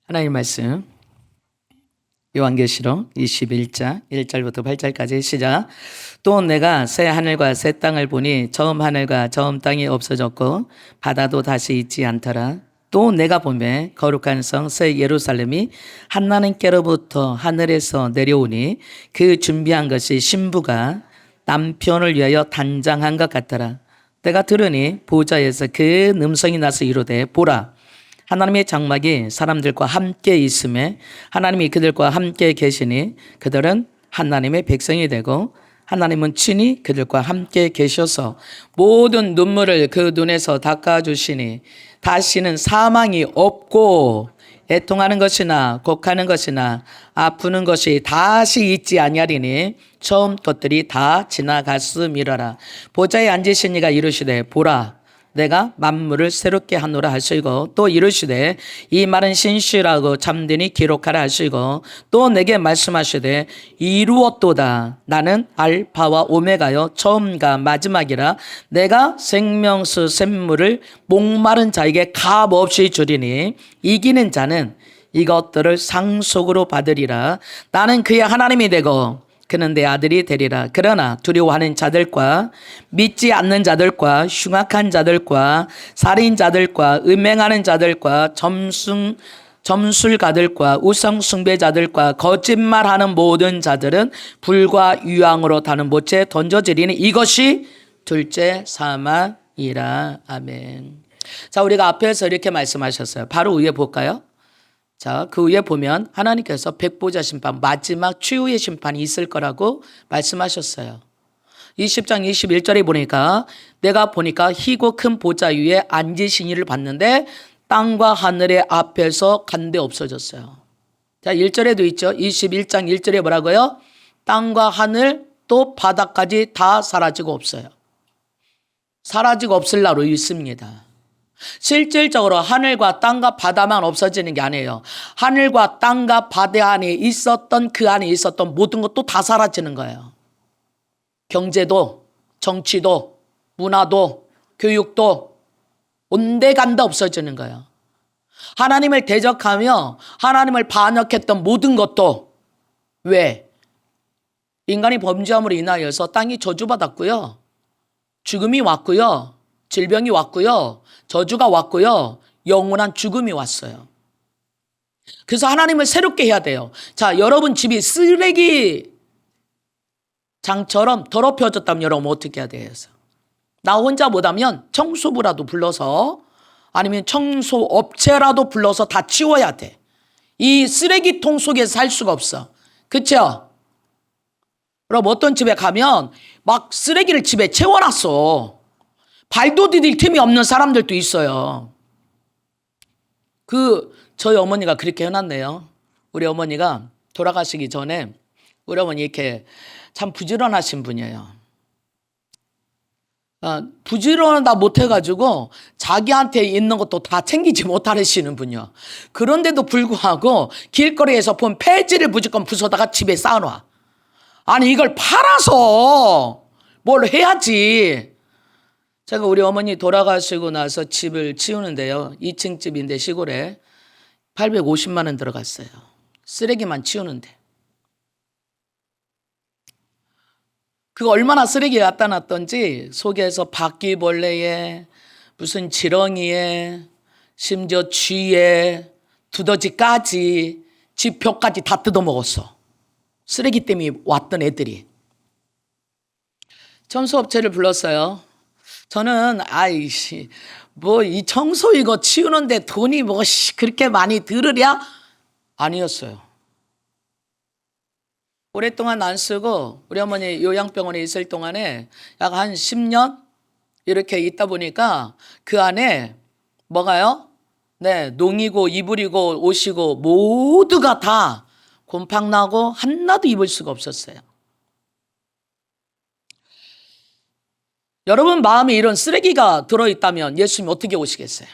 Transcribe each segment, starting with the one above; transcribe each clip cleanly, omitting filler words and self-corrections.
하나님 말씀 요한계시록 21장 1절부터 8절까지 시작. 또 내가 새 하늘과 새 땅을 보니 처음 하늘과 처음 땅이 없어졌고 바다도 다시 있지 않더라. 또 내가 보매 거룩한 성 새 예루살렘이 하나님께로부터 하늘에서 내려오니 그 준비한 것이 신부가 남편을 위하여 단장한 것 같더라. 내가 들으니 보좌에서 그 음성이 나서 이르되 보라, 하나님의 장막이 사람들과 함께 있음에 하나님이 그들과 함께 계시니 그들은 하나님의 백성이 되고 하나님은 친히 그들과 함께 계셔서 모든 눈물을 그 눈에서 닦아주시니 다시는 사망이 없고 애통하는 것이나 곡하는 것이나 아프는 것이 다시 있지 아니하리니 처음 것들이 다 지나갔음이러라. 보좌에 앉으신 이가 이르시되 보라, 내가 만물을 새롭게 하노라 하시고 또 이르시되 이 말은 신실하고 참되니 기록하라 하시고 또 내게 말씀하시되 이루었도다. 나는 알파와 오메가요 처음과 마지막이라. 내가 생명수 샘물을 목마른 자에게 값없이 주리니 이기는 자는 이것들을 상속으로 받으리라. 나는 그의 하나님이 되고 그는 내 아들이 되리라. 그러나 두려워하는 자들과 믿지 않는 자들과 흉악한 자들과 살인자들과 음행하는 자들과 점술가들과 우상 숭배자들과 거짓말하는 모든 자들은 불과 유황으로 타는 못에 던져지리니 이것이 둘째 사망이라. 아멘. 자, 우리가 앞에서 이렇게 말씀하셨어요. 바로 위에 볼까요? 자, 그 위에 보면 하나님께서 백보자 심판, 마지막 최후의 심판이 있을 거라고 말씀하셨어요. 20장 21절에 보니까 내가 보니까 희고 큰 보좌 위에 앉으신 이를 봤는데 땅과 하늘의 앞에서 간데 없어졌어요. 자, 1절에도 있죠. 21장 1절에 뭐라고요? 땅과 하늘 또 바다까지 다 사라지고 없어요. 사라지고 없을 나로 있습니다. 실질적으로 하늘과 땅과 바다만 없어지는 게 아니에요. 하늘과 땅과 바다 안에 있었던 그 안에 있었던 모든 것도 다 사라지는 거예요. 경제도, 정치도, 문화도, 교육도 온데간데 없어지는 거예요. 하나님을 대적하며 하나님을 반역했던 모든 것도 왜? 인간이 범죄함으로 인하여서 땅이 저주받았고요. 죽음이 왔고요. 질병이 왔고요. 저주가 왔고요. 영원한 죽음이 왔어요. 그래서 하나님을 새롭게 해야 돼요. 자, 여러분 집이 쓰레기 장처럼 더럽혀졌다면 여러분 어떻게 해야 돼요? 나 혼자 못하면 청소부라도 불러서 아니면 청소업체라도 불러서 다 치워야 돼. 이 쓰레기통 속에 살 수가 없어. 그렇죠? 그럼 어떤 집에 가면 막 쓰레기를 집에 채워놨어. 발도 디딜 틈이 없는 사람들도 있어요. 저희 어머니가 그렇게 해놨네요. 우리 어머니가 돌아가시기 전에 우리 어머니 이렇게 참 부지런하신 분이에요. 부지런하다 못해가지고 자기한테 있는 것도 다 챙기지 못하시는 분이요. 그런데도 불구하고 길거리에서 본 폐지를 무조건 부숴다가 집에 쌓아놔. 아니 이걸 팔아서 뭘 해야지. 제가 우리 어머니 돌아가시고 나서 집을 치우는데요. 2층 집인데 시골에 850만 원 들어갔어요. 쓰레기만 치우는데. 그거 얼마나 쓰레기 갖다 놨던지 속에서 바퀴벌레에 무슨 지렁이에 심지어 쥐에 두더지까지 집 벽까지 다 뜯어먹었어. 쓰레기 때문에 왔던 애들이. 청소업체를 불렀어요. 저는 뭐 이 청소 이거 치우는데 돈이 그렇게 많이 들으랴? 아니었어요. 오랫동안 안 쓰고 우리 어머니 요양병원에 있을 동안에 약 한 10년 이렇게 있다 보니까 그 안에 뭐가요? 네, 농이고 이불이고 옷이고 모두가 다 곰팡 나고 하나도 입을 수가 없었어요. 여러분 마음에 이런 쓰레기가 들어있다면 예수님 어떻게 오시겠어요?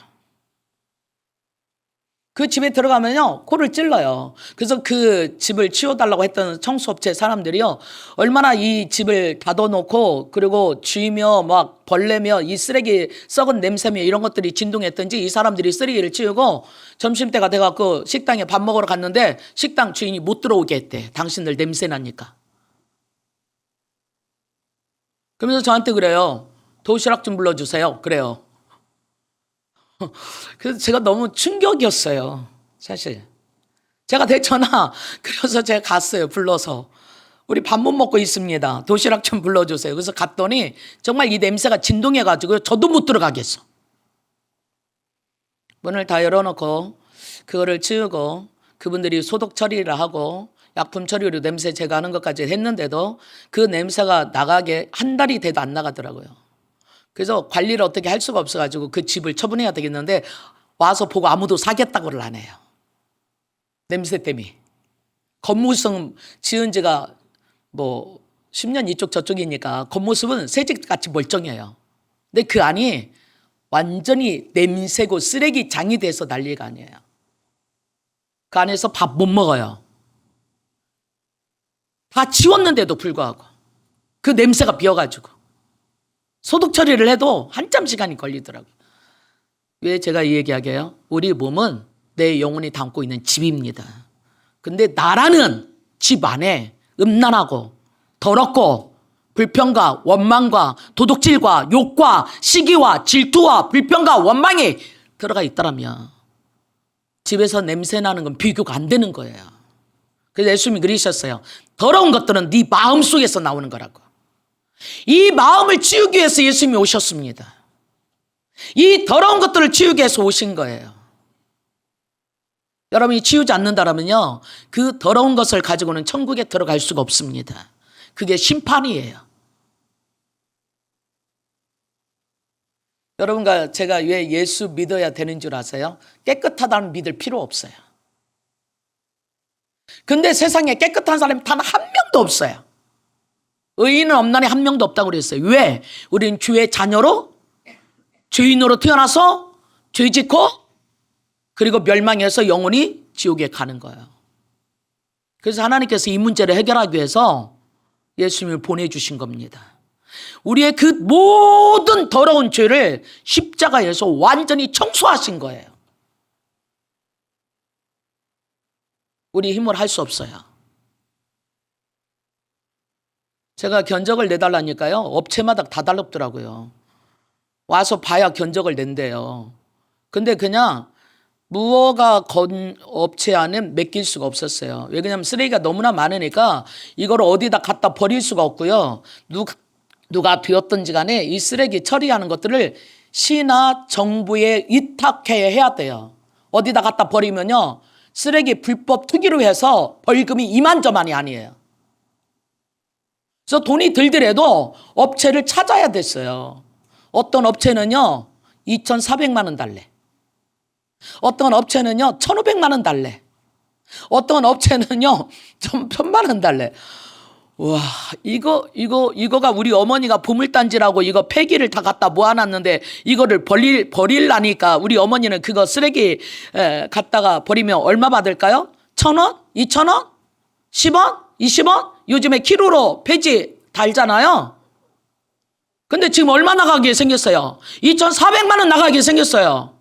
그 집에 들어가면요, 코를 찔러요. 그래서 그 집을 치워달라고 했던 청소업체 사람들이요, 얼마나 이 집을 닫아놓고, 그리고 쥐며 막 벌레며 이 쓰레기 썩은 냄새며 이런 것들이 진동했던지 이 사람들이 쓰레기를 치우고 점심때가 돼갖고 식당에 밥 먹으러 갔는데 식당 주인이 못 들어오게 했대. 당신들 냄새 나니까. 그러면서 저한테 그래요. 도시락 좀 불러주세요. 그래요. 그래서 제가 너무 충격이었어요. 사실. 제가 됐잖아. 그래서 제가 갔어요. 불러서. 우리 밥 못 먹고 있습니다. 도시락 좀 불러주세요. 그래서 갔더니 정말 이 냄새가 진동해가지고 저도 못 들어가겠어. 문을 다 열어놓고 그거를 치우고 그분들이 소독 처리를 하고 약품 처리로 냄새 제거하는 것까지 했는데도 그 냄새가 나가게 한 달이 돼도 안 나가더라고요. 그래서 관리를 어떻게 할 수가 없어가지고 그 집을 처분해야 되겠는데 와서 보고 아무도 사겠다고를 안 해요. 냄새 때문에. 겉모습 지은 지가 뭐 10년 이쪽 저쪽이니까 겉모습은 새집같이 멀쩡해요. 근데 그 안이 완전히 냄새고 쓰레기장이 돼서 난리가 아니에요. 그 안에서 밥 못 먹어요. 다 치웠는데도 불구하고 그 냄새가 비어가지고 소독 처리를 해도 한참 시간이 걸리더라고요. 왜 제가 이 얘기하게 해요? 우리 몸은 내 영혼이 담고 있는 집입니다. 근데 나라는 집 안에 음란하고 더럽고 불평과 원망과 도둑질과 욕과 시기와 질투와 불평과 원망이 들어가 있더라면 집에서 냄새 나는 건 비교가 안 되는 거예요. 그래서 예수님이 그러셨어요. 더러운 것들은 네 마음속에서 나오는 거라고. 이 마음을 치우기 위해서 예수님이 오셨습니다. 이 더러운 것들을 치우기 위해서 오신 거예요. 여러분이 치우지 않는다면요, 그 더러운 것을 가지고는 천국에 들어갈 수가 없습니다. 그게 심판이에요. 여러분과 제가 왜 예수 믿어야 되는 줄 아세요? 깨끗하다는 믿을 필요 없어요. 근데 세상에 깨끗한 사람이 단 한 명도 없어요. 의인은 없나니 한 명도 없다고 그랬어요. 왜? 우리는 주의 자녀로 죄인으로 태어나서 죄 짓고 그리고 멸망해서 영원히 지옥에 가는 거예요. 그래서 하나님께서 이 문제를 해결하기 위해서 예수님을 보내주신 겁니다. 우리의 그 모든 더러운 죄를 십자가에서 완전히 청소하신 거예요. 우리 힘으로 할 수 없어요. 제가 견적을 내달라니까요, 업체마다 다 달랐더라고요. 와서 봐야 견적을 낸대요. 근데 그냥 무허가 건 업체 안에 맡길 수가 없었어요. 왜냐하면 쓰레기가 너무나 많으니까 이걸 어디다 갖다 버릴 수가 없고요. 누가 되었든지 간에 이 쓰레기 처리하는 것들을 시나 정부에 위탁해야 돼요. 어디다 갖다 버리면요, 쓰레기 불법 투기로 해서 벌금이 이만저만이 아니에요. 그래서 돈이 들더라도 업체를 찾아야 됐어요. 어떤 업체는요 2,400만 원 달래. 어떤 업체는요 1,500만 원 달래. 어떤 업체는요 좀 1,000만 원 달래. 와, 이거가 우리 어머니가 보물단지라고 이거 폐기를 다 갖다 모아놨는데 이거를 버릴라니까 우리 어머니는 그거 쓰레기 갖다가 버리면 얼마 받을까요? 1,000원? 2,000원? 10원? 20원? 요즘에 키로로 폐지 달잖아요. 근데 지금 얼마 나가게 생겼어요? 2,400만 원 나가게 생겼어요.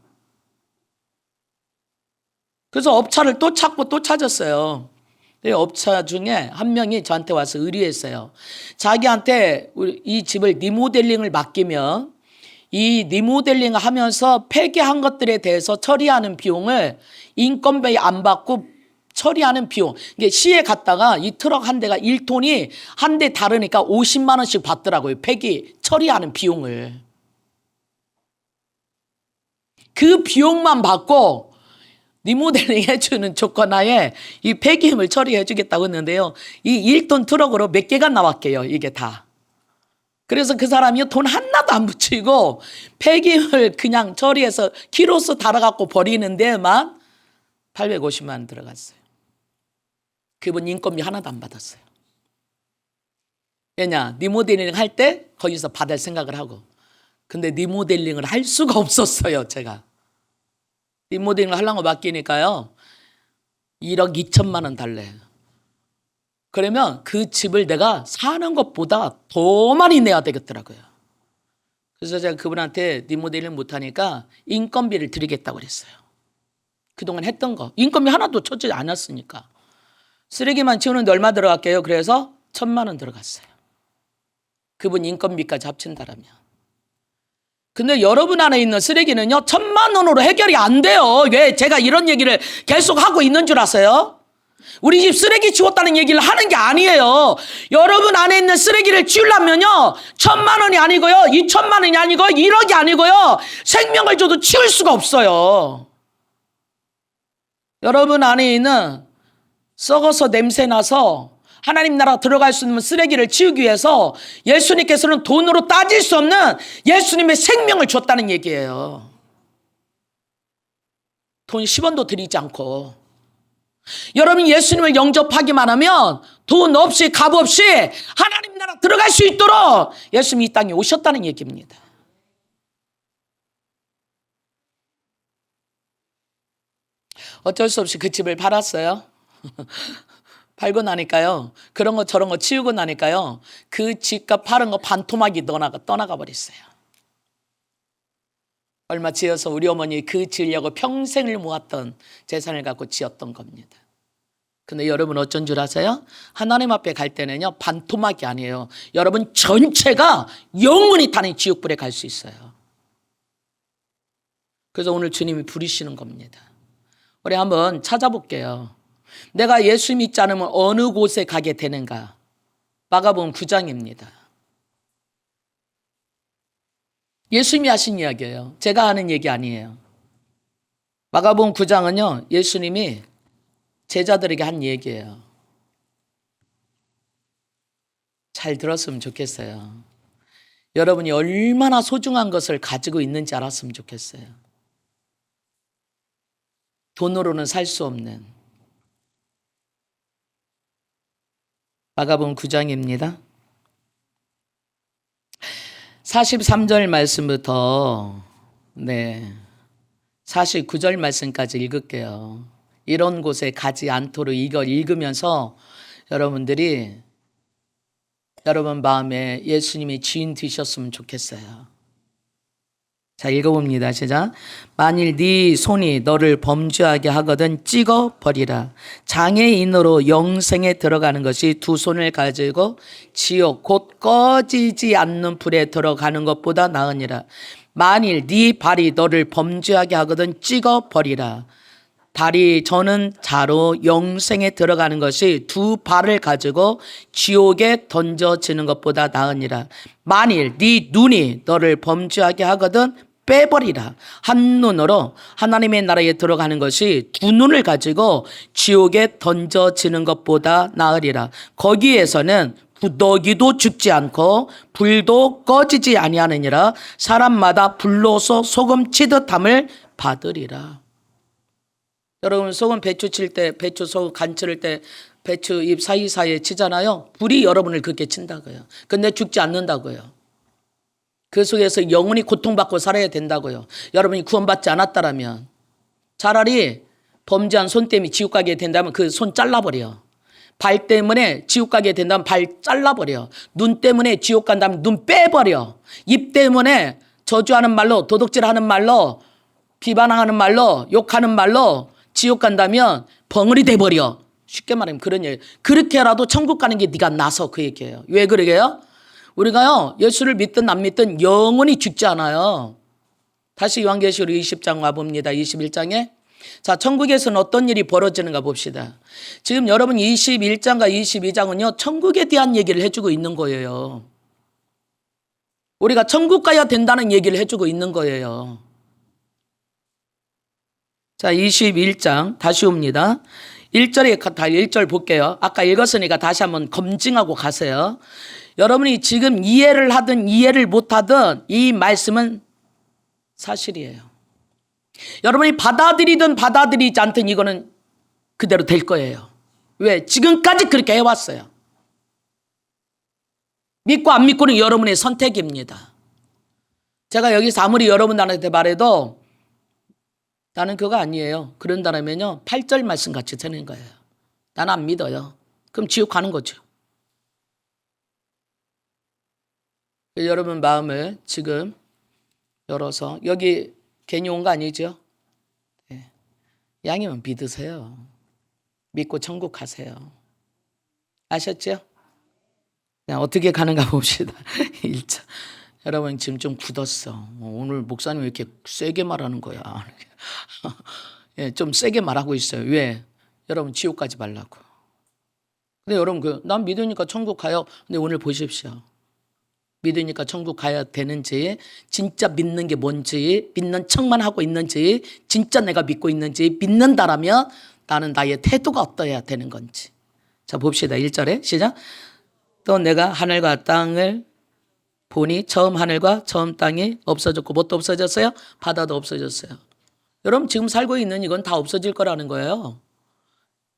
그래서 업차를 또 찾고 또 찾았어요. 업차 중에 한 명이 저한테 와서 의뢰했어요. 자기한테 이 집을 리모델링을 맡기면 이 리모델링 하면서 폐기한 것들에 대해서 처리하는 비용을 인건비 안 받고 처리하는 비용. 이게 시에 갔다가 이 트럭 한 대가 1톤이 한 대 다르니까 50만 원씩 받더라고요. 폐기 처리하는 비용을. 그 비용만 받고 리모델링 해주는 조건 하에 이 폐기물 처리해 주겠다고 했는데요. 이 1톤 트럭으로 몇 개가 나왔게요, 이게 다. 그래서 그 사람이 돈 하나도 안 붙이고 폐기물 그냥 처리해서 키로수 달아갖고 버리는 데만 850만 원 들어갔어요. 그분 인건비 하나도 안 받았어요. 왜냐, 리모델링 할 때 거기서 받을 생각을 하고. 근데 리모델링을 할 수가 없었어요, 제가. 리모델링을 하려는 거 맡기니까요. 1억 2천만 원 달래. 그러면 그 집을 내가 사는 것보다 더 많이 내야 되겠더라고요. 그래서 제가 그분한테 리모델링 못하니까 인건비를 드리겠다고 그랬어요. 그동안 했던 거. 인건비 하나도 쳐주지 않았으니까. 쓰레기만 치우는데 얼마 들어갈게요? 그래서 1,000만 원 들어갔어요. 그분 인건비까지 합친다라면. 근데 여러분 안에 있는 쓰레기는요, 1,000만 원으로 해결이 안 돼요. 왜 제가 이런 얘기를 계속 하고 있는 줄 아세요? 우리 집 쓰레기 치웠다는 얘기를 하는 게 아니에요. 여러분 안에 있는 쓰레기를 치우려면요, 1,000만 원이 아니고요, 2,000만 원이 아니고 1억이 아니고요, 생명을 줘도 치울 수가 없어요. 여러분 안에 있는 썩어서 냄새나서 하나님 나라 들어갈 수 있는 쓰레기를 치우기 위해서 예수님께서는 돈으로 따질 수 없는 예수님의 생명을 줬다는 얘기예요. 돈 10원도 드리지 않고. 여러분이 예수님을 영접하기만 하면 돈 없이 값 없이 하나님 나라 들어갈 수 있도록 예수님이 이 땅에 오셨다는 얘기입니다. 어쩔 수 없이 그 집을 팔았어요. 팔고 나니까요, 그런 거 저런 거 치우고 나니까요, 그 집값 파는 거 반토막이 떠나가 버렸어요. 얼마 지어서 우리 어머니 그 지으려고 평생을 모았던 재산을 갖고 지었던 겁니다. 근데 여러분 어쩐 줄 아세요? 하나님 앞에 갈 때는요, 반토막이 아니에요. 여러분 전체가 영원히 타는 지옥불에 갈 수 있어요. 그래서 오늘 주님이 부르시는 겁니다. 우리 한번 찾아볼게요. 내가 예수 믿지 않으면 어느 곳에 가게 되는가? 마가복음 9장입니다. 예수님이 하신 이야기예요. 제가 하는 얘기 아니에요. 마가복음 9장은요, 예수님이 제자들에게 한 얘기예요. 잘 들었으면 좋겠어요. 여러분이 얼마나 소중한 것을 가지고 있는지 알았으면 좋겠어요. 돈으로는 살 수 없는. 마가복음 9장입니다. 43절 말씀부터 49절 말씀까지 읽을게요. 이런 곳에 가지 않도록 이걸 읽으면서 여러분들이 여러분 마음에 예수님이 주인 되셨으면 좋겠어요. 자, 읽어봅니다. 시작. 만일 네 손이 너를 범죄하게 하거든 찍어버리라. 장애인으로 영생에 들어가는 것이 두 손을 가지고 지옥 곧 꺼지지 않는 불에 들어가는 것보다 나으니라. 만일 네 발이 너를 범죄하게 하거든 찍어버리라. 다리 저는 자로 영생에 들어가는 것이 두 발을 가지고 지옥에 던져지는 것보다 나으니라. 만일 네 눈이 너를 범죄하게 하거든 빼버리라. 한 눈으로 하나님의 나라에 들어가는 것이 두 눈을 가지고 지옥에 던져지는 것보다 나으리라. 거기에서는 구더기도 죽지 않고 불도 꺼지지 아니하느니라. 사람마다 불로서 소금 치듯함을 받으리라. 여러분 소금 배추 칠 때 배추 소금 간 치를 때 배추 잎 사이사이에 치잖아요. 불이 여러분을 그렇게 친다고요. 근데 죽지 않는다고요. 그 속에서 영원히 고통받고 살아야 된다고요. 여러분이 구원받지 않았다라면 차라리 범죄한 손 때문에 지옥 가게 된다면 그 손 잘라버려. 발 때문에 지옥 가게 된다면 발 잘라버려. 눈 때문에 지옥 간다면 눈 빼버려. 입 때문에 저주하는 말로 도둑질하는 말로 비방하는 말로 욕하는 말로 지옥 간다면 벙어리 돼버려. 쉽게 말하면 그런 얘기. 그렇게라도 천국 가는 게 네가 나서 그 얘기예요. 왜 그러게요? 우리가요 예수를 믿든 안 믿든 영원히 죽지 않아요. 다시 요한계시록 20장 와봅니다. 21장에 자 천국에서는 어떤 일이 벌어지는가 봅시다. 지금 여러분 21장과 22장은요 천국에 대한 얘기를 해주고 있는 거예요. 우리가 천국 가야 된다는 얘기를 해주고 있는 거예요. 자 21장 다시 옵니다. 1절에 다 1절 볼게요. 아까 읽었으니까 다시 한번 검증하고 가세요. 여러분이 지금 이해를 하든 이해를 못하든 이 말씀은 사실이에요. 여러분이 받아들이든 받아들이지 않든 이거는 그대로 될 거예요. 왜? 지금까지 그렇게 해왔어요. 믿고 안 믿고는 여러분의 선택입니다. 제가 여기서 아무리 여러분들한테 말해도 나는 그거 아니에요. 그런다면요 8절 말씀 같이 되는 거예요. 나는 안 믿어요. 그럼 지옥 가는 거죠. 여러분 마음을 지금 열어서, 여기 괜히 온 거 아니죠? 네. 양이면 믿으세요. 믿고 천국 가세요. 아셨죠? 그냥 어떻게 가는가 봅시다. 1차. 여러분 지금 좀 굳었어. 오늘 목사님 왜 이렇게 세게 말하는 거야? 예, 좀 세게 말하고 있어요. 왜? 여러분 지옥 가지 말라고. 근데 여러분 난 믿으니까 천국 가요. 근데 오늘 보십시오. 믿으니까 천국 가야 되는지, 진짜 믿는 게 뭔지, 믿는 척만 하고 있는지, 진짜 내가 믿고 있는지, 믿는다라면 나는 나의 태도가 어떠해야 되는 건지. 자 봅시다. 1절에 시작. 또 내가 하늘과 땅을 보니 처음 하늘과 처음 땅이 없어졌고, 뭣도 없어졌어요? 바다도 없어졌어요. 여러분 지금 살고 있는 이건 다 없어질 거라는 거예요.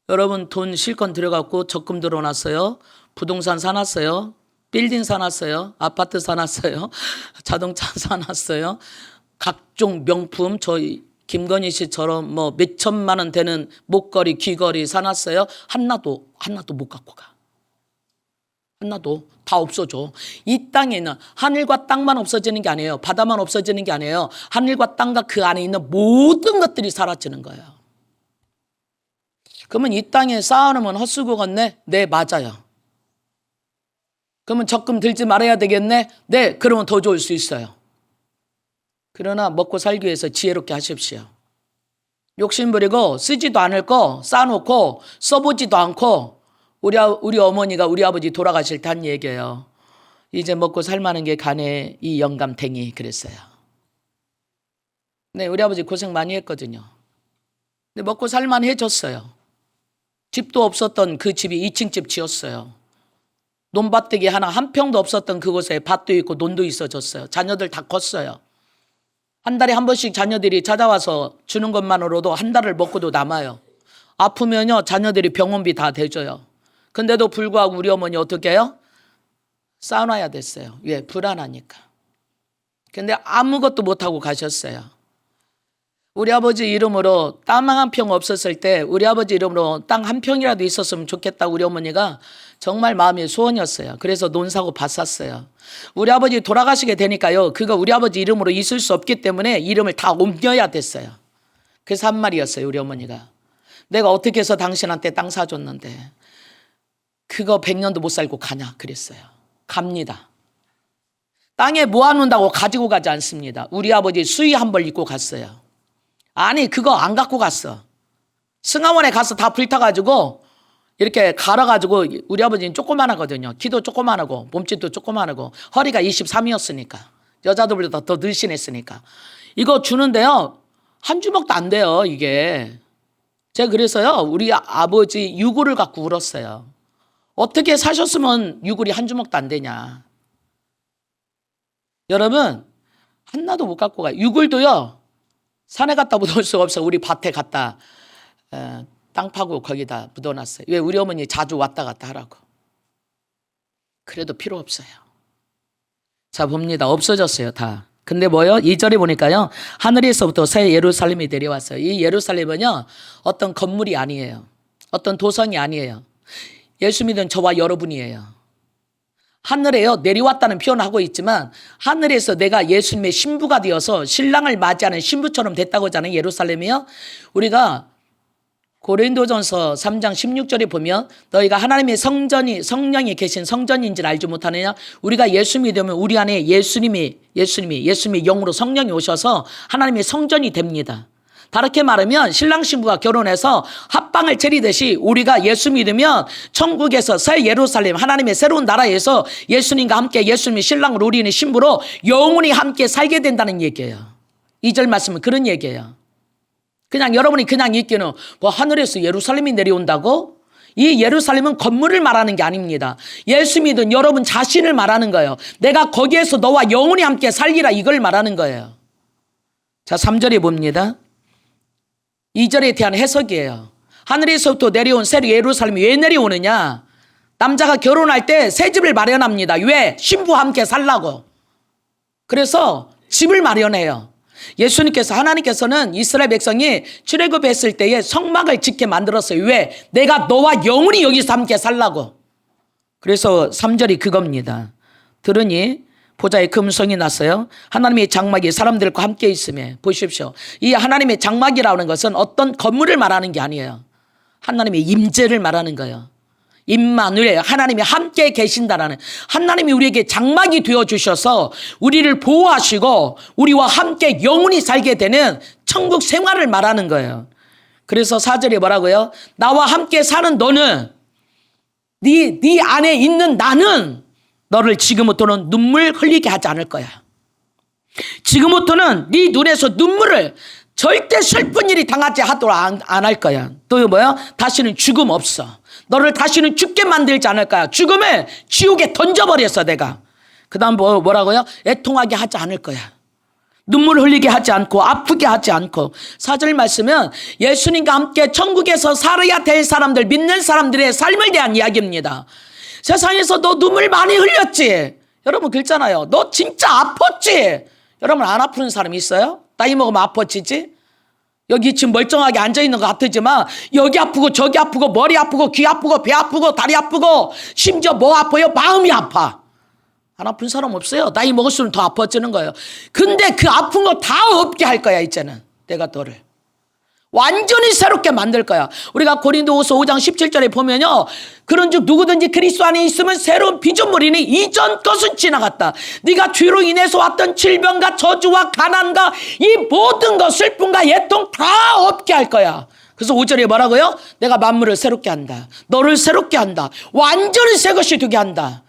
여러분 돈 실컷 들여갖고 적금 들어놨어요. 부동산 사놨어요. 빌딩 사놨어요. 아파트 사놨어요. 자동차 사놨어요. 각종 명품, 저희 김건희 씨처럼 뭐 몇천만 원 되는 목걸이, 귀걸이 사놨어요. 하나도 못 갖고 가. 하나도 다 없어져. 이 땅에는 하늘과 땅만 없어지는 게 아니에요. 바다만 없어지는 게 아니에요. 하늘과 땅과 그 안에 있는 모든 것들이 사라지는 거예요. 그러면 이 땅에 쌓아놓으면 헛수고겠네? 네, 맞아요. 그러면 적금 들지 말아야 되겠네? 네, 그러면 더 좋을 수 있어요. 그러나 먹고 살기 위해서 지혜롭게 하십시오. 욕심 부리고 쓰지도 않을 거 쌓아놓고 써보지도 않고, 우리 어머니가 우리 아버지 돌아가실 때 한 얘기예요. 이제 먹고 살만한 게 가네 이 영감탱이 그랬어요. 네, 우리 아버지 고생 많이 했거든요. 근데 먹고 살만해졌어요. 집도 없었던 그 집이 2층 집 지었어요. 논밭대기 하나 한 평도 없었던 그곳에 밭도 있고 논도 있어졌어요. 자녀들 다 컸어요. 한 달에 한 번씩 자녀들이 찾아와서 주는 것만으로도 한 달을 먹고도 남아요. 아프면요 자녀들이 병원비 다 대줘요. 근데도 불구하고 우리 어머니 어떻게 해요? 쌓아놔야 됐어요. 왜? 불안하니까. 근데 아무것도 못하고 가셨어요. 우리 아버지 이름으로 땅 한 평 없었을 때 우리 아버지 이름으로 땅 한 평이라도 있었으면 좋겠다 우리 어머니가 정말 마음의 소원이었어요. 그래서 논 사고 밭 샀어요. 우리 아버지 돌아가시게 되니까요, 그거 우리 아버지 이름으로 있을 수 없기 때문에 이름을 다 옮겨야 됐어요. 그래서 한 말이었어요. 우리 어머니가, 내가 어떻게 해서 당신한테 땅 사줬는데 그거 100년도 못 살고 가냐 그랬어요. 갑니다. 땅에 모아놓는다고 가지고 가지 않습니다. 우리 아버지 수의 한 벌 입고 갔어요. 아니 그거 안 갖고 갔어. 승하원에 가서 다 불타가지고 이렇게 갈아가지고, 우리 아버지는 조그만하거든요. 키도 조그만하고 몸집도 조그만하고 허리가 23이었으니까 여자들보다 더 늘씬했으니까 이거 주는데요 한 주먹도 안 돼요. 이게 제가 그래서요 우리 아버지 유골을 갖고 울었어요. 어떻게 사셨으면 유골이 한 주먹도 안 되냐. 여러분 하나도 못 갖고 가요. 유골도요 산에 갖다 묻을 수가 없어. 우리 밭에 갖다 땅 파고 거기다 묻어놨어요. 왜? 우리 어머니 자주 왔다 갔다 하라고. 그래도 필요 없어요. 자 봅니다. 없어졌어요 다. 근데 뭐요? 2절에 보니까요 하늘에서부터 새 예루살렘이 내려왔어요. 이 예루살렘은요 어떤 건물이 아니에요. 어떤 도성이 아니에요. 예수 믿은 저와 여러분이에요. 하늘에요 내려왔다는 표현을 하고 있지만 하늘에서 내가 예수님의 신부가 되어서 신랑을 맞이하는 신부처럼 됐다고 하잖아요. 예루살렘이요. 우리가 고린도전서 3장 16절에 보면 너희가 하나님의 성령이 계신 성전인 줄 알지 못하느냐. 우리가 예수 믿으면 우리 안에 예수님의 영으로 성령이 오셔서 하나님의 성전이 됩니다. 다르게 말하면 신랑 신부가 결혼해서 합방을 차리듯이 우리가 예수 믿으면 천국에서 새 예루살렘 하나님의 새로운 나라에서 예수님과 함께 예수님의 신랑으로 우리는 신부로 영원히 함께 살게 된다는 얘기예요. 2절 말씀은 그런 얘기예요. 그냥 여러분이 그냥 읽기는 뭐 하늘에서 예루살렘이 내려온다고? 이 예루살렘은 건물을 말하는 게 아닙니다. 예수 믿은 여러분 자신을 말하는 거예요. 내가 거기에서 너와 영원히 함께 살리라 이걸 말하는 거예요. 자 3절에 봅니다. 2절에 대한 해석이에요. 하늘에서부터 내려온 새 예루살렘이 왜 내려오느냐. 남자가 결혼할 때 새 집을 마련합니다. 왜? 신부와 함께 살라고. 그래서 집을 마련해요. 예수님께서, 하나님께서는 이스라엘 백성이 출애굽했을 때에 성막을 짓게 만들었어요. 왜? 내가 너와 영원히 여기서 함께 살라고. 그래서 3절이 그겁니다. 들으니 보좌에 금성이 났어요. 하나님의 장막이 사람들과 함께 있음에, 보십시오. 이 하나님의 장막이라는 것은 어떤 건물을 말하는 게 아니에요. 하나님의 임재를 말하는 거예요. 임마누엘, 하나님이 함께 계신다라는, 하나님이 우리에게 장막이 되어주셔서 우리를 보호하시고 우리와 함께 영원히 살게 되는 천국 생활을 말하는 거예요. 그래서 4절에 뭐라고요? 나와 함께 사는 너는, 네 안에 있는 나는 너를 지금부터는 눈물 흘리게 하지 않을 거야. 지금부터는 네 눈에서 눈물을, 절대 슬픈 일이 당하지 하도록 안 할 거야. 또 뭐야? 다시는 죽음 없어. 너를 다시는 죽게 만들지 않을 거야. 죽음을 지옥에 던져버렸어 내가. 그 다음 뭐라고요? 애통하게 하지 않을 거야. 눈물 흘리게 하지 않고 아프게 하지 않고. 4절 말씀은 예수님과 함께 천국에서 살아야 될 사람들, 믿는 사람들의 삶을 대한 이야기입니다. 세상에서 너 눈물 많이 흘렸지? 여러분 그랬잖아요. 너 진짜 아팠지? 여러분 안 아픈 사람 있어요? 나이 먹으면 아파지지? 여기 지금 멀쩡하게 앉아있는 것 같지만 여기 아프고 저기 아프고 머리 아프고 귀 아프고 배 아프고 다리 아프고 심지어 뭐 아파요? 마음이 아파. 안 아픈 사람 없어요. 나이 먹을수록 더 아파지는 거예요. 근데 그 아픈 거 다 없게 할 거야 이제는. 내가 너를 완전히 새롭게 만들 거야. 우리가 고린도후서 5장 17절에 보면요, 그런즉 누구든지 그리스도 안에 있으면 새로운 피조물이니 이전 것은 지나갔다. 네가 죄로 인해서 왔던 질병과 저주와 가난과 이 모든 것, 슬픔과 애통 다 없게 할 거야. 그래서 5절에 뭐라고요? 내가 만물을 새롭게 한다. 너를 새롭게 한다. 완전히 새 것이 되게 한다.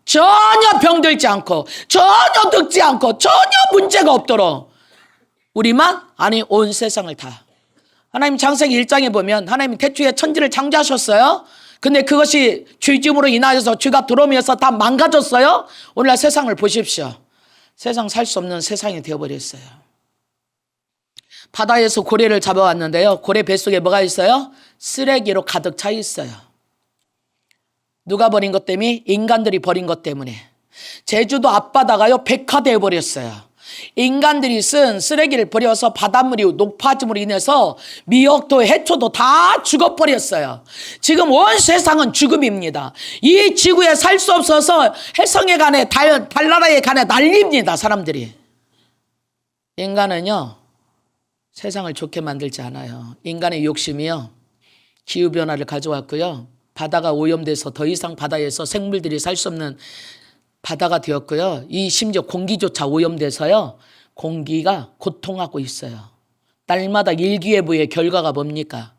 전혀 병들지 않고 전혀 늙지 않고 전혀 문제가 없도록 우리만 아니 온 세상을 다. 하나님 창세기 1장에 보면 하나님 태초에 천지를 창조하셨어요. 근데 그것이 죄짐으로 인하여서 죄가 들어오면서 다 망가졌어요. 오늘날 세상을 보십시오. 세상 살 수 없는 세상이 되어버렸어요. 바다에서 고래를 잡아왔는데요, 고래 뱃속에 뭐가 있어요? 쓰레기로 가득 차 있어요. 누가 버린 것 때문에? 인간들이 버린 것 때문에. 제주도 앞바다가요 백화되어 버렸어요. 인간들이 쓴 쓰레기를 버려서 바닷물이 높아짐으로 인해서 미역도 해초도 다 죽어버렸어요. 지금 온 세상은 죽음입니다. 이 지구에 살 수 없어서 해성에 가네 달나라에 가네 난립니다. 사람들이. 인간은요 세상을 좋게 만들지 않아요. 인간의 욕심이요 기후변화를 가져왔고요, 바다가 오염돼서 더 이상 바다에서 생물들이 살 수 없는 바다가 되었고요, 이 심지어 공기조차 오염돼서요 공기가 고통하고 있어요. 날마다 일기예보의 결과가 뭡니까?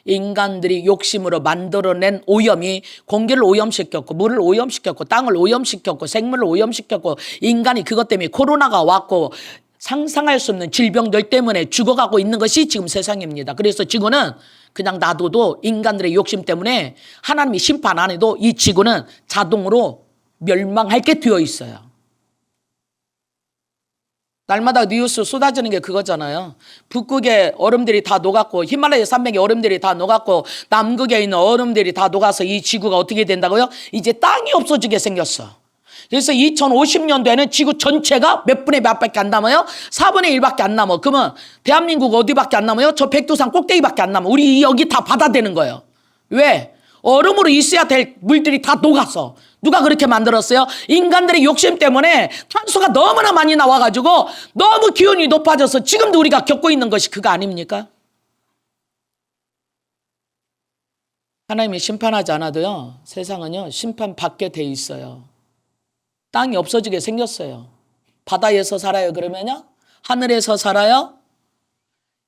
인간들이 욕심으로 만들어낸 오염이 공기를 오염시켰고 물을 오염시켰고 땅을 오염시켰고 생물을 오염시켰고, 인간이 그것 때문에 코로나가 왔고 상상할 수 없는 질병들 때문에 죽어가고 있는 것이 지금 세상입니다. 그래서 지구는 그냥 놔둬도 인간들의 욕심 때문에 하나님이 심판 안 해도 이 지구는 자동으로 멸망할 게 되어 있어요. 날마다 뉴스 쏟아지는 게 그거잖아요. 북극의 얼음들이 다 녹았고 히말라야 산맥의 얼음들이 다 녹았고 남극에 있는 얼음들이 다 녹아서 이 지구가 어떻게 된다고요? 이제 땅이 없어지게 생겼어. 그래서 2050년도에는 지구 전체가 몇 분의 몇 밖에 안 남아요? 4분의 1밖에 안 남아. 그러면 대한민국 어디밖에 안 남아요? 저 백두산 꼭대기밖에 안 남아. 우리 여기 다 바다 되는 거예요. 왜? 얼음으로 있어야 될 물들이 다 녹아서. 누가 그렇게 만들었어요? 인간들의 욕심 때문에 탄소가 너무나 많이 나와가지고 너무 기온이 높아져서 지금도 우리가 겪고 있는 것이 그거 아닙니까? 하나님이 심판하지 않아도요 세상은요 심판받게 돼 있어요. 땅이 없어지게 생겼어요. 바다에서 살아요 그러면요? 하늘에서 살아요?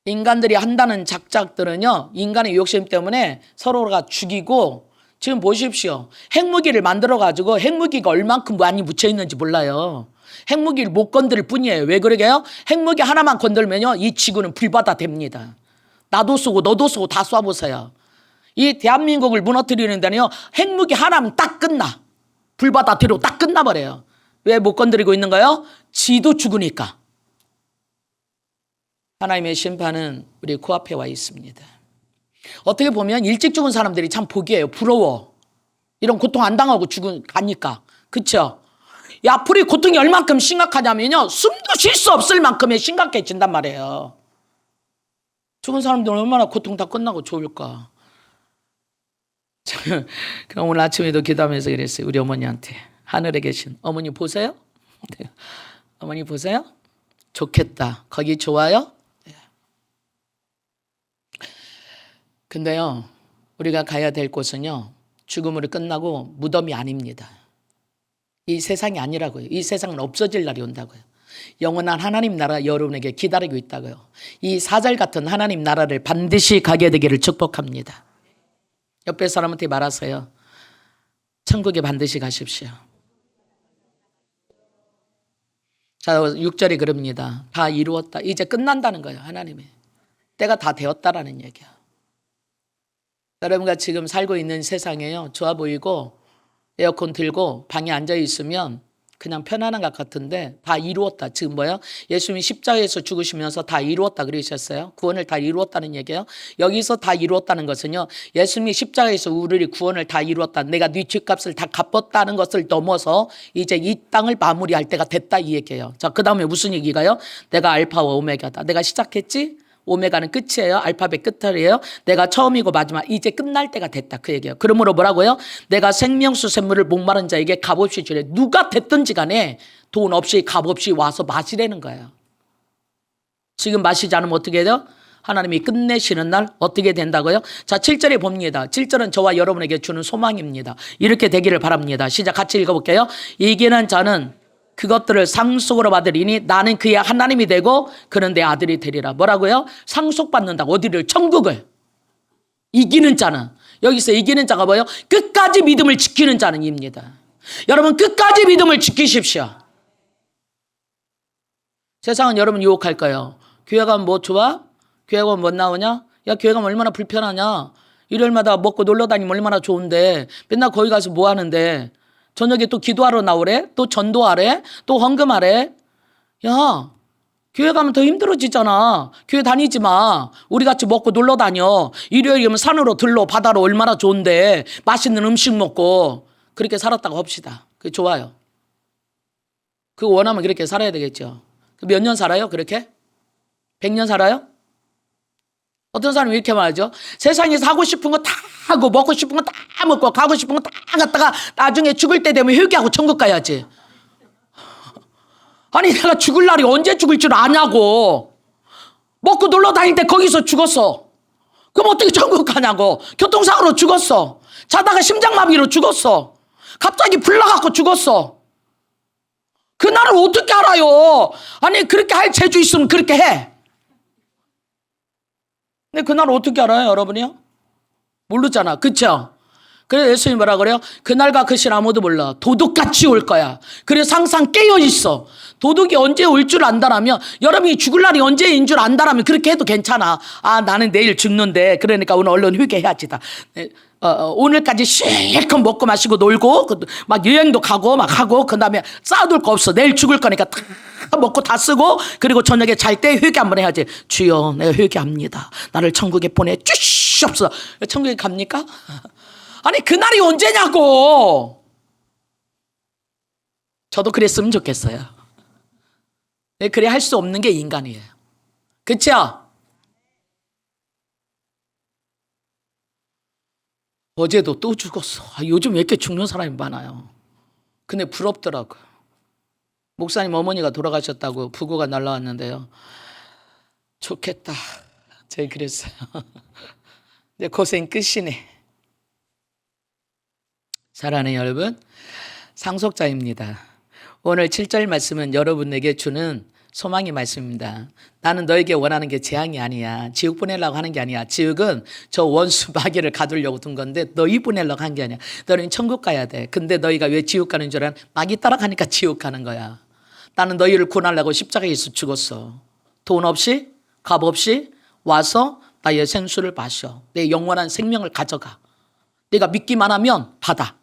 인간들이 한다는 작작들은요 인간의 욕심 때문에 서로가 죽이고, 지금 보십시오. 핵무기를 만들어가지고 핵무기가 얼만큼 많이 묻혀있는지 몰라요. 핵무기를 못 건들 뿐이에요. 왜 그러게요? 핵무기 하나만 건들면요 이 지구는 불바다 됩니다. 나도 쏘고 너도 쏘고 다 쏴보세요. 이 대한민국을 무너뜨리는 데는요 핵무기 하나면 딱 끝나. 불바다 뒤로 딱 끝나버려요. 왜 못 건드리고 있는 거예요? 지도 죽으니까. 하나님의 심판은 우리 코앞에 와 있습니다. 어떻게 보면 일찍 죽은 사람들이 참 복이에요. 부러워. 이런 고통 안 당하고 가니까. 그렇죠? 불이 고통이 얼만큼 심각하냐면요, 숨도 쉴 수 없을 만큼의 심각해진단 말이에요. 죽은 사람들은 얼마나 고통 다 끝나고 좋을까. 그럼 오늘 아침에도 기도하면서 그랬어요. 우리 어머니한테. 하늘에 계신 어머니 보세요? 네. 어머니 보세요? 좋겠다. 거기 좋아요? 네. 근데요, 우리가 가야 될 곳은요, 죽음으로 끝나고 무덤이 아닙니다. 이 세상이 아니라고요. 이 세상은 없어질 날이 온다고요. 영원한 하나님 나라 여러분에게 기다리고 있다고요. 이 사절 같은 하나님 나라를 반드시 가게 되기를 축복합니다. 옆에 사람한테 말하세요. 천국에 반드시 가십시오. 자, 6절이 그럽니다. 다 이루었다. 이제 끝난다는 거예요. 하나님의 때가 다 되었다라는 얘기야. 여러분과 지금 살고 있는 세상에요, 좋아 보이고 에어컨 틀고 방에 앉아 있으면 그냥 편안한 것 같은데 다 이루었다. 지금 뭐예요? 예수님이 십자가에서 죽으시면서 다 이루었다 그러셨어요. 구원을 다 이루었다는 얘기예요. 여기서 다 이루었다는 것은요, 예수님이 십자가에서 우리를 구원을 다 이루었다. 내가 네 죗값을 다 갚았다는 것을 넘어서 이제 이 땅을 마무리할 때가 됐다 이 얘기예요. 자, 그 다음에 무슨 얘기가요? 내가 알파와 오메가다. 내가 시작했지? 오메가는 끝이에요. 알파벳 끝털이에요. 내가 처음이고 마지막, 이제 끝날 때가 됐다 그 얘기예요. 그러므로 뭐라고요? 내가 생명수 샘물을 목마른 자에게 값없이 주래. 누가 됐든지 간에 돈 없이 값없이 와서 마시라는 거예요. 지금 마시지 않으면 어떻게 돼요? 하나님이 끝내시는 날 어떻게 된다고요? 자, 7절에 봅니다. 7절은 저와 여러분에게 주는 소망입니다. 이렇게 되기를 바랍니다. 시작, 같이 읽어볼게요. 이기는 자는 그것들을 상속으로 받으리니 나는 그의 하나님이 되고 그는 내 아들이 되리라. 뭐라고요? 상속받는다고. 어디를? 천국을. 이기는 자는, 여기서 이기는 자가 뭐예요? 끝까지 믿음을 지키는 자는 입니다. 여러분, 끝까지 믿음을 지키십시오. 세상은 여러분 유혹할 거예요. 교회 가면 뭐 좋아? 교회 가면 뭐 나오냐? 야, 교회 가면 얼마나 불편하냐? 일요일마다 먹고 놀러 다니면 얼마나 좋은데 맨날 거기 가서 뭐 하는데 저녁에 또 기도하러 나오래? 또 전도하래? 또 헌금하래? 야, 교회 가면 더 힘들어지잖아. 교회 다니지 마. 우리 같이 먹고 놀러 다녀. 일요일이면 산으로 들러 바다로 얼마나 좋은데 맛있는 음식 먹고 그렇게 살았다고 합시다. 그게 좋아요. 그거 원하면 그렇게 살아야 되겠죠. 몇 년 살아요? 그렇게? 100년 살아요? 어떤 사람이 이렇게 말하죠. 세상에서 하고 싶은 거 다 하고 먹고 싶은 거 다 먹고 가고 싶은 거 다 갔다가 나중에 죽을 때 되면 회개하고 천국 가야지. 아니, 내가 죽을 날이 언제 죽을 줄 아냐고. 먹고 놀러 다닐 때 거기서 죽었어. 그럼 어떻게 천국 가냐고. 교통사고로 죽었어. 자다가 심장마비로 죽었어. 갑자기 불 나갖고 죽었어. 그날을 어떻게 알아요? 아니, 그렇게 할 재주 있으면 그렇게 해. 근데 그날 어떻게 알아요, 여러분이요? 모르잖아. 그쵸? 그래서 예수님이 뭐라 그래요? 그날과 그 시 아무도 몰라. 도둑같이 올 거야. 그래서 항상 깨어 있어. 도둑이 언제 올 줄 안다라면, 여러분이 죽을 날이 언제인 줄 안다라면 그렇게 해도 괜찮아. 아, 나는 내일 죽는데 그러니까 오늘 얼른 회개해야지다. 오늘까지 실컷 먹고 마시고 놀고 막 여행도 가고 막 하고 그다음에 쌓아둘 거 없어. 내일 죽을 거니까 다 먹고 다 쓰고 그리고 저녁에 잘 때 회개 한번 해야지. 주여, 내가 회개합니다. 나를 천국에 보내주시옵소서. 천국에 갑니까? 아니, 그날이 언제냐고. 저도 그랬으면 좋겠어요. 그래 할 수 없는 게 인간이에요. 그렇죠? 어제도 또 죽었어. 요즘 왜 이렇게 죽는 사람이 많아요. 근데 부럽더라고요. 목사님 어머니가 돌아가셨다고 부고가 날라왔는데요. 좋겠다. 제가 그랬어요. 근데 고생 끝이네. 사랑하는 여러분, 상속자입니다. 오늘 7절 말씀은 여러분에게 주는 소망의 말씀입니다. 나는 너에게 원하는 게 재앙이 아니야. 지옥 보내려고 하는 게 아니야. 지옥은 저 원수 마귀를 가두려고 둔 건데 너희 보내려고 한 게 아니야. 너는 천국 가야 돼. 근데 너희가 왜 지옥 가는 줄 알아? 마귀 따라가니까 지옥 가는 거야. 나는 너희를 구원하려고 십자가에서 죽었어. 돈 없이 값 없이 와서 나의 생수를 마셔. 내 영원한 생명을 가져가. 내가 믿기만 하면 받아.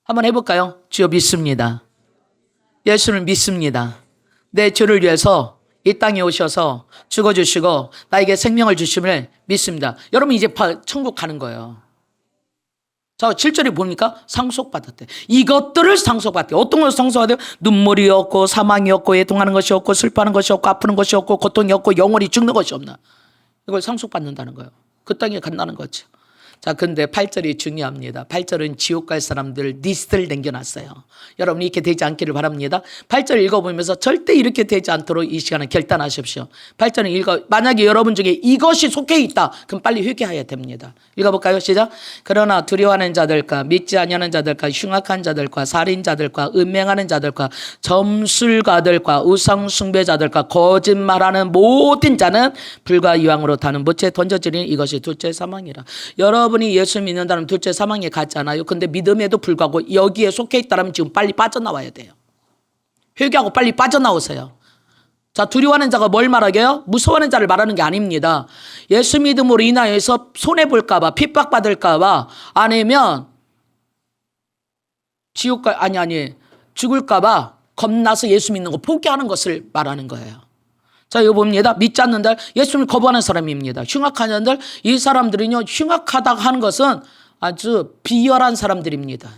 한번 해볼까요? 주여 믿습니다. 예수를 믿습니다. 내 죄를 위해서 이 땅에 오셔서 죽어주시고 나에게 생명을 주심을 믿습니다. 여러분 이제 천국 가는 거예요. 자, 7절에 보니까 상속받았대. 이것들을 상속받대. 어떤 걸 상속받아요? 눈물이 없고 사망이 없고 애통하는 것이 없고 슬퍼하는 것이 없고 아프는 것이 없고 고통이 없고 영원히 죽는 것이 없나. 이걸 상속받는다는 거예요. 그 땅에 간다는 거죠. 자, 근데 8절이 중요합니다. 8절은 지옥 갈 사람들 리스트를 남겨놨어요. 여러분 이렇게 되지 않기를 바랍니다. 8절 읽어보면서 절대 이렇게 되지 않도록 이 시간에 결단하십시오. 8절은 만약에 여러분 중에 이것이 속해 있다. 그럼 빨리 회개해야 됩니다. 읽어볼까요? 시작. 그러나 두려워하는 자들과 믿지 아니하는 자들과 흉악한 자들과 살인자들과 음행하는 자들과 점술가들과 우상 숭배자들과 거짓말하는 모든 자는 불과 이왕으로 타는 못에 던져지니 이것이 둘째 사망이라. 여러분이 예수 믿는다면 둘째 사망에 가지 않아요. 근데 믿음에도 불구하고 여기에 속해 있다면 지금 빨리 빠져나와야 돼요. 회개하고 빨리 빠져나오세요. 자, 두려워하는 자가 뭘 말하게요? 무서워하는 자를 말하는 게 아닙니다. 예수 믿음으로 인하여서 손해볼까 봐, 핍박받을까 봐, 아니면 지옥가 죽을까 봐 겁나서 예수 믿는 거 포기하는 것을 말하는 거예요. 자, 이거 봅니다. 믿지 않는 자, 예수님을 거부하는 사람입니다. 흉악한 자들, 이 사람들은요, 흉악하다고 하는 것은 아주 비열한 사람들입니다.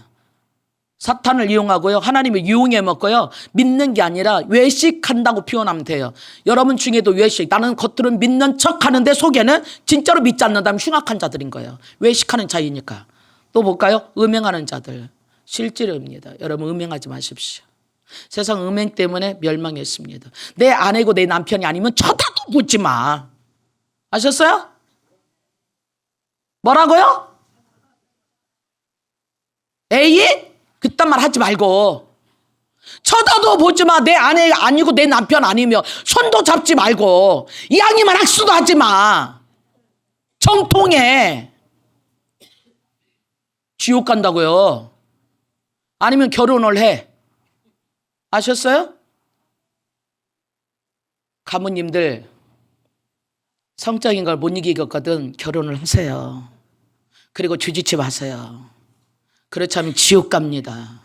사탄을 이용하고요, 하나님을 이용해 먹고요, 믿는 게 아니라 외식한다고 표현하면 돼요. 여러분 중에도 외식, 나는 겉으로는 믿는 척 하는데 속에는 진짜로 믿지 않는다면 흉악한 자들인 거예요. 외식하는 자이니까. 또 볼까요? 음행하는 자들. 실제로입니다. 여러분 음행하지 마십시오. 세상 음행 때문에 멸망했습니다. 내 아내고 내 남편이 아니면 쳐다도 보지 마. 아셨어요? 뭐라고요? 에이? 그딴 말 하지 말고 쳐다도 보지 마. 내 아내 아니고 내 남편 아니면 손도 잡지 말고 이왕이면 악수도 하지 마. 정통해. 지옥 간다고요. 아니면 결혼을 해. 아셨어요? 가문님들 성적인 걸 못 이기겠거든 결혼을 하세요. 그리고 주지치 마세요. 그렇지 않으면 지옥 갑니다.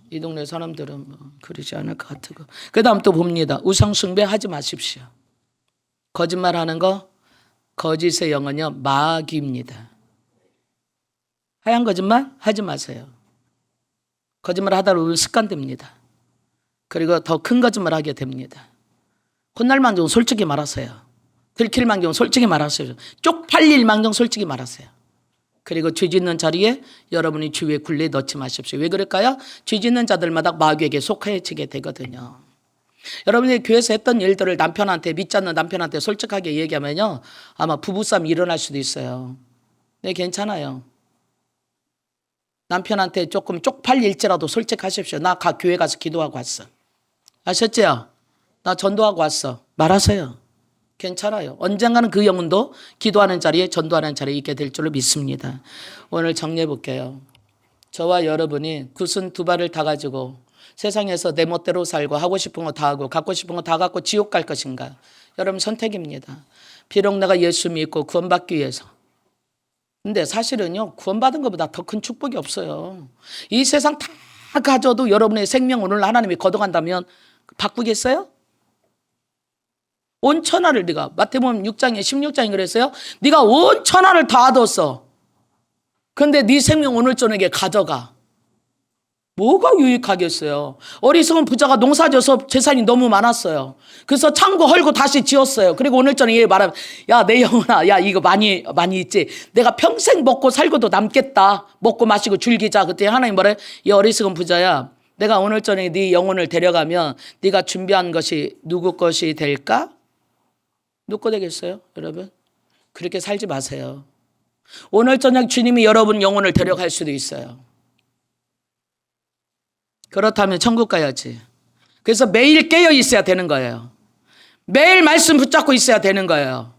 이 동네 사람들은 그러지 않을 것 같고. 그 다음 또 봅니다. 우상숭배 하지 마십시오. 거짓말하는 거 거짓의 영은요 마귀입니다. 하얀 거짓말 하지 마세요. 거짓말 하다 보면 습관됩니다. 그리고 더 큰 거짓말 하게 됩니다. 혼날 만경 솔직히 말하세요. 들킬 만경 솔직히 말하세요. 쪽팔릴 만경 솔직히 말하세요. 그리고 죄 짓는 자리에 여러분이 주위에 굴레 넣지 마십시오. 왜 그럴까요? 죄 짓는 자들마다 마귀에게 속해지게 되거든요. 여러분이 교회에서 했던 일들을 남편한테, 믿지 않는 남편한테 솔직하게 얘기하면요 아마 부부싸움이 일어날 수도 있어요. 네, 괜찮아요. 남편한테 조금 쪽팔릴지라도 솔직하십시오. 나 교회 가서 기도하고 왔어. 아셨죠? 나 전도하고 왔어. 말하세요. 괜찮아요. 언젠가는 그 영혼도 기도하는 자리에 전도하는 자리에 있게 될 줄로 믿습니다. 오늘 정리해 볼게요. 저와 여러분이 굳은 두 발을 다 가지고 세상에서 내 멋대로 살고 하고 싶은 거 다 하고 갖고 싶은 거 다 갖고 지옥 갈 것인가? 여러분 선택입니다. 비록 내가 예수 믿고 구원받기 위해서. 근데 사실은요 구원받은 것보다 더 큰 축복이 없어요. 이 세상 다 가져도 여러분의 생명 오늘 하나님이 거둬간다면 바꾸겠어요? 온 천하를 네가 마태복음 6장에 16장에 그랬어요. 네가 온 천하를 다 얻었어. 근데 네 생명 오늘 저녁에 가져가. 뭐가 유익하겠어요? 어리석은 부자가 농사져서 재산이 너무 많았어요. 그래서 창고 헐고 다시 지었어요. 그리고 오늘 저녁에 말하면 야 내 영혼아 야 이거 많이 있지. 내가 평생 먹고 살고도 남겠다. 먹고 마시고 즐기자. 그때 하나님 뭐래? 이 어리석은 부자야. 내가 오늘 저녁에 네 영혼을 데려가면 네가 준비한 것이 누구 것이 될까? 누구 거 되겠어요? 여러분? 그렇게 살지 마세요. 오늘 저녁 주님이 여러분 영혼을 데려갈 수도 있어요. 그렇다면 천국 가야지. 그래서 매일 깨어 있어야 되는 거예요. 매일 말씀 붙잡고 있어야 되는 거예요.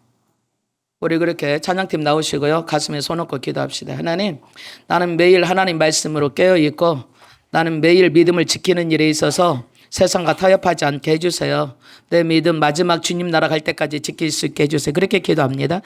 우리 그렇게 찬양팀 나오시고요. 가슴에 손 얹고 기도합시다. 하나님, 나는 매일 하나님 말씀으로 깨어 있고 나는 매일 믿음을 지키는 일에 있어서 세상과 타협하지 않게 해주세요. 내 믿음 마지막 주님 나라 갈 때까지 지킬 수 있게 해주세요. 그렇게 기도합니다.